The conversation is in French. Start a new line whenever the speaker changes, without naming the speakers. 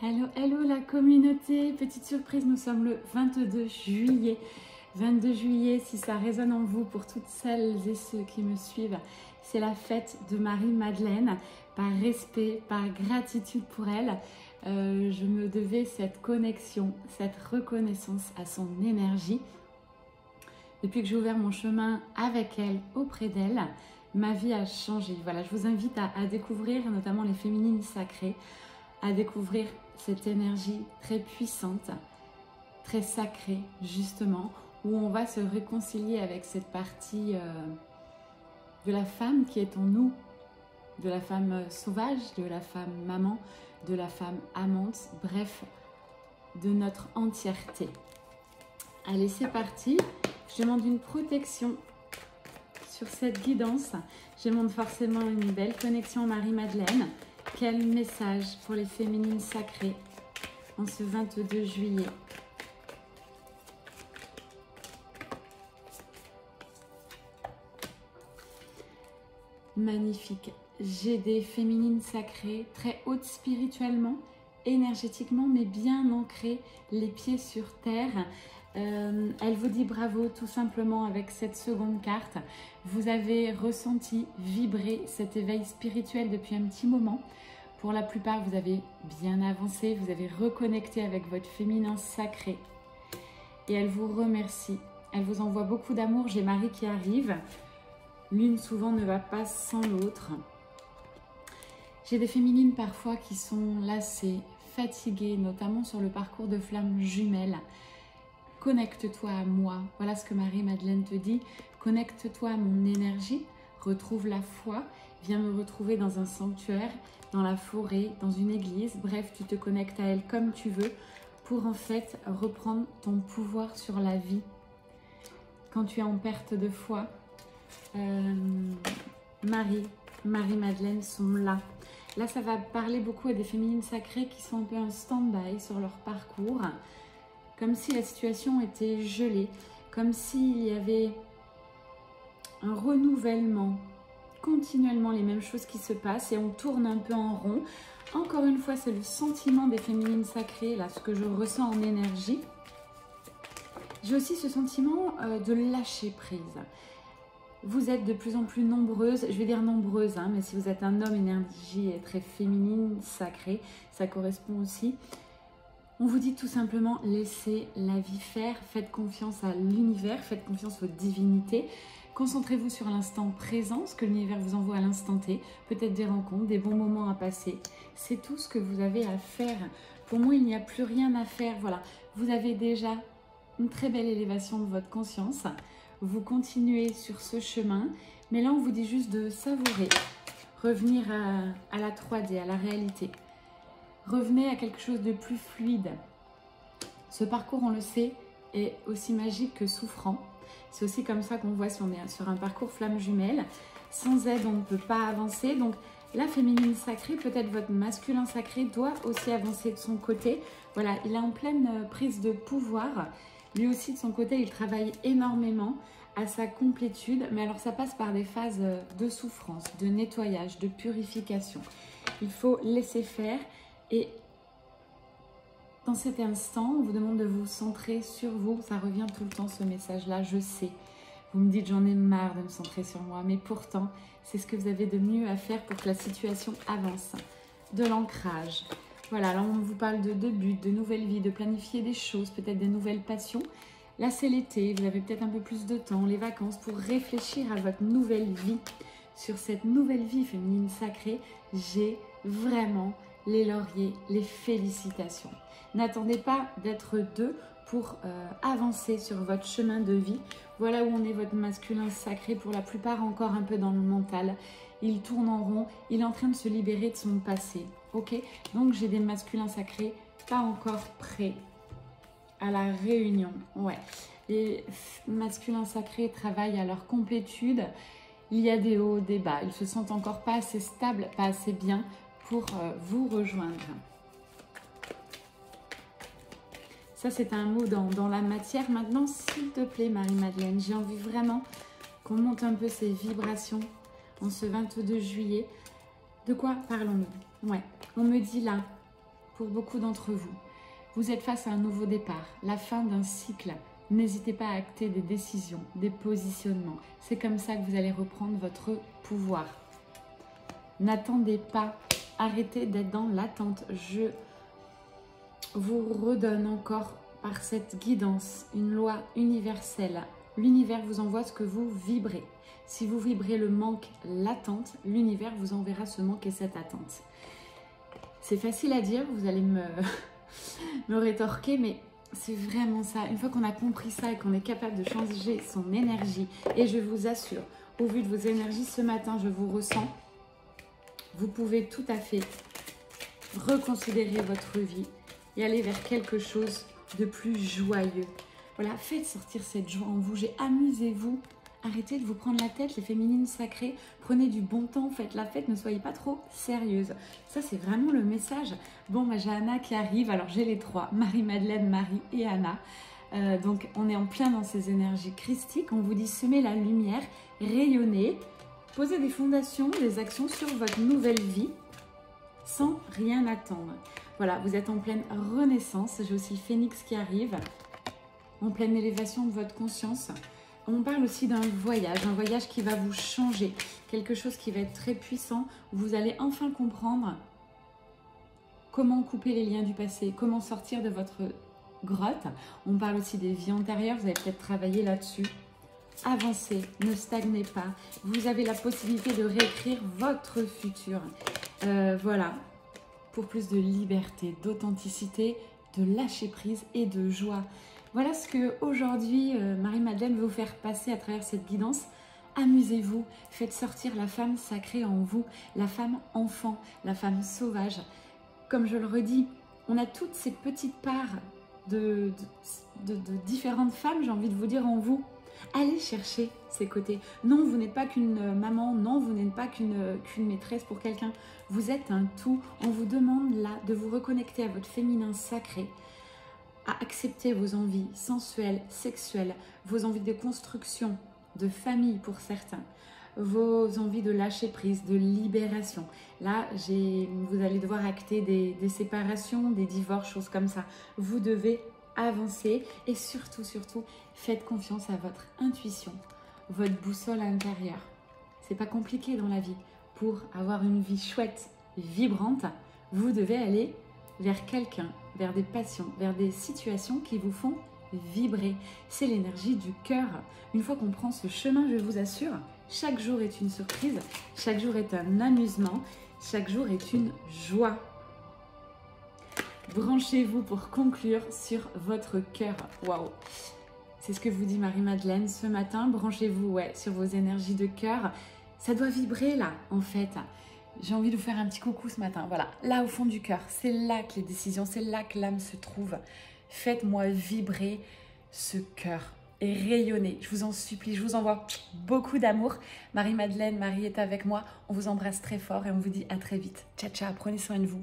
Hello, hello la communauté, petite surprise, nous sommes le 22 juillet. 22 juillet, si ça résonne en vous, pour toutes celles et ceux qui me suivent, c'est la fête de Marie-Madeleine. Par respect, par gratitude pour elle, je me devais cette connexion, cette reconnaissance à son énergie. Depuis que j'ai ouvert mon chemin avec elle, auprès d'elle, ma vie a changé. Voilà, je vous invite à découvrir notamment les féminines sacrées, à découvrir cette énergie très puissante, très sacrée justement, où on va se réconcilier avec cette partie de la femme qui est en nous, de la femme sauvage, de la femme maman, de la femme amante, bref, de notre entièreté. Allez, c'est parti. Je demande une protection sur cette guidance. Je demande forcément une belle connexion Marie-Madeleine. Quel message pour les féminines sacrées en ce 22 juillet. Magnifique. J'ai des féminines sacrées, très hautes spirituellement, énergétiquement, mais bien ancrées, les pieds sur terre. Elle vous dit bravo tout simplement avec cette seconde carte. Vous avez ressenti, vibré cet éveil spirituel depuis un petit moment. Pour la plupart, vous avez bien avancé, vous avez reconnecté avec votre féminin sacré. Et elle vous remercie. Elle vous envoie beaucoup d'amour. J'ai Marie qui arrive. L'une souvent ne va pas sans l'autre. J'ai des féminines parfois qui sont lassées, fatiguées, notamment sur le parcours de flammes jumelles. Connecte-toi à moi. Voilà ce que Marie-Madeleine te dit. Connecte-toi à mon énergie. Retrouve la foi. Viens me retrouver dans un sanctuaire, dans la forêt, dans une église. Bref, tu te connectes à elle comme tu veux pour en fait reprendre ton pouvoir sur la vie. Quand tu es en perte de foi, Marie-Madeleine sont là. Là, ça va parler beaucoup à des féminines sacrées qui sont un peu en stand-by sur leur parcours. Comme si la situation était gelée, comme s'il y avait un renouvellement, continuellement les mêmes choses qui se passent et on tourne un peu en rond. Encore une fois, c'est le sentiment des féminines sacrées, là, ce que je ressens en énergie. J'ai aussi ce sentiment de lâcher prise. Vous êtes de plus en plus nombreuses, je vais dire nombreuses, hein, mais si vous êtes un homme, énergie est très féminine, sacrée, ça correspond aussi. On vous dit tout simplement, laissez la vie faire, faites confiance à l'univers, faites confiance aux divinités. Concentrez-vous sur l'instant présent, ce que l'univers vous envoie à l'instant T, peut-être des rencontres, des bons moments à passer. C'est tout ce que vous avez à faire. Pour moi, il n'y a plus rien à faire. Voilà, vous avez déjà une très belle élévation de votre conscience. Vous continuez sur ce chemin, mais là, on vous dit juste de savourer, revenir à la 3D, à la réalité. Revenez à quelque chose de plus fluide. Ce parcours, on le sait, est aussi magique que souffrant. C'est aussi comme ça qu'on voit si on est sur un parcours flamme jumelle. Sans aide, on ne peut pas avancer. Donc, la féminine sacrée, peut-être votre masculin sacré, doit aussi avancer de son côté. Voilà, il est en pleine prise de pouvoir. Lui aussi, de son côté, il travaille énormément à sa complétude. Mais alors, ça passe par des phases de souffrance, de nettoyage, de purification. Il faut laisser faire. Et dans cet instant, on vous demande de vous centrer sur vous. Ça revient tout le temps ce message-là, je sais. Vous me dites j'en ai marre de me centrer sur moi. Mais pourtant, c'est ce que vous avez de mieux à faire pour que la situation avance. De l'ancrage. Voilà, là on vous parle de buts, de nouvelles vies, de planifier des choses, peut-être des nouvelles passions. Là c'est l'été, vous avez peut-être un peu plus de temps, les vacances, pour réfléchir à votre nouvelle vie. Sur cette nouvelle vie féminine sacrée, j'ai vraiment les lauriers, les félicitations. N'attendez pas d'être deux pour avancer sur votre chemin de vie. Voilà où on est votre masculin sacré, pour la plupart encore un peu dans le mental. Il tourne en rond, il est en train de se libérer de son passé. Ok, donc j'ai des masculins sacrés pas encore prêts à la réunion. Ouais, les masculins sacrés travaillent à leur complétude. Il y a des hauts, des bas. Ils se sentent encore pas assez stables, pas assez bien pour vous rejoindre. Ça, c'est un mot dans la matière. Maintenant, s'il te plaît, Marie-Madeleine, j'ai envie vraiment qu'on monte un peu ces vibrations en ce 22 juillet. De quoi parlons-nous? Ouais, on me dit là, pour beaucoup d'entre vous. Vous êtes face à un nouveau départ, la fin d'un cycle. N'hésitez pas à acter des décisions, des positionnements. C'est comme ça que vous allez reprendre votre pouvoir. N'attendez pas, arrêtez d'être dans l'attente. Je vous redonne encore par cette guidance une loi universelle. L'univers vous envoie ce que vous vibrez. Si vous vibrez le manque, l'attente, l'univers vous enverra ce manque et cette attente. C'est facile à dire, vous allez me rétorquer, mais c'est vraiment ça. Une fois qu'on a compris ça et qu'on est capable de changer son énergie, et je vous assure, au vu de vos énergies ce matin, je vous ressens, vous pouvez tout à fait reconsidérer votre vie et aller vers quelque chose de plus joyeux. Voilà, faites sortir cette joie en vous, amusez-vous. Arrêtez de vous prendre la tête, les féminines sacrées. Prenez du bon temps, faites la fête, ne soyez pas trop sérieuses. Ça, c'est vraiment le message. Bon, j'ai Anna qui arrive. Alors, j'ai les trois, Marie-Madeleine, Marie et Anna. Donc, on est en plein dans ces énergies christiques. On vous dit semer la lumière, rayonner, poser des fondations, des actions sur votre nouvelle vie sans rien attendre. Voilà, vous êtes en pleine renaissance. J'ai aussi le phénix qui arrive, en pleine élévation de votre conscience. On parle aussi d'un voyage qui va vous changer, quelque chose qui va être très puissant, où vous allez enfin comprendre comment couper les liens du passé, comment sortir de votre grotte. On parle aussi des vies antérieures, vous allez peut-être travailler là-dessus. Avancez, ne stagnez pas, vous avez la possibilité de réécrire votre futur. Voilà, pour plus de liberté, d'authenticité, de lâcher prise et de joie. Voilà ce que aujourd'hui Marie-Madeleine veut vous faire passer à travers cette guidance. Amusez-vous, faites sortir la femme sacrée en vous, la femme enfant, la femme sauvage. Comme je le redis, on a toutes ces petites parts de différentes femmes, j'ai envie de vous dire, en vous. Allez chercher ces côtés. Non, vous n'êtes pas qu'une maman, non, vous n'êtes pas qu'une maîtresse pour quelqu'un. Vous êtes un tout. On vous demande là de vous reconnecter à votre féminin sacré, à accepter vos envies sensuelles, sexuelles, vos envies de construction, de famille pour certains, vos envies de lâcher prise, de libération. Là, vous allez devoir acter des séparations, des divorces, choses comme ça. Vous devez avancer et surtout, faites confiance à votre intuition, votre boussole intérieure. C'est pas compliqué dans la vie. Pour avoir une vie chouette, vibrante, vous devez aller vers quelqu'un, vers des passions, vers des situations qui vous font vibrer. C'est l'énergie du cœur. Une fois qu'on prend ce chemin, je vous assure, chaque jour est une surprise, chaque jour est un amusement, chaque jour est une joie. Branchez-vous pour conclure sur votre cœur. Waouh! C'est ce que vous dit Marie-Madeleine ce matin. Branchez-vous sur vos énergies de cœur. Ça doit vibrer là, en fait. J'ai envie de vous faire un petit coucou ce matin. Voilà, là au fond du cœur, c'est là que les décisions, c'est là que l'âme se trouve. Faites-moi vibrer ce cœur et rayonner. Je vous en supplie, je vous envoie beaucoup d'amour. Marie-Madeleine, Marie est avec moi. On vous embrasse très fort et on vous dit à très vite. Ciao, ciao, prenez soin de vous.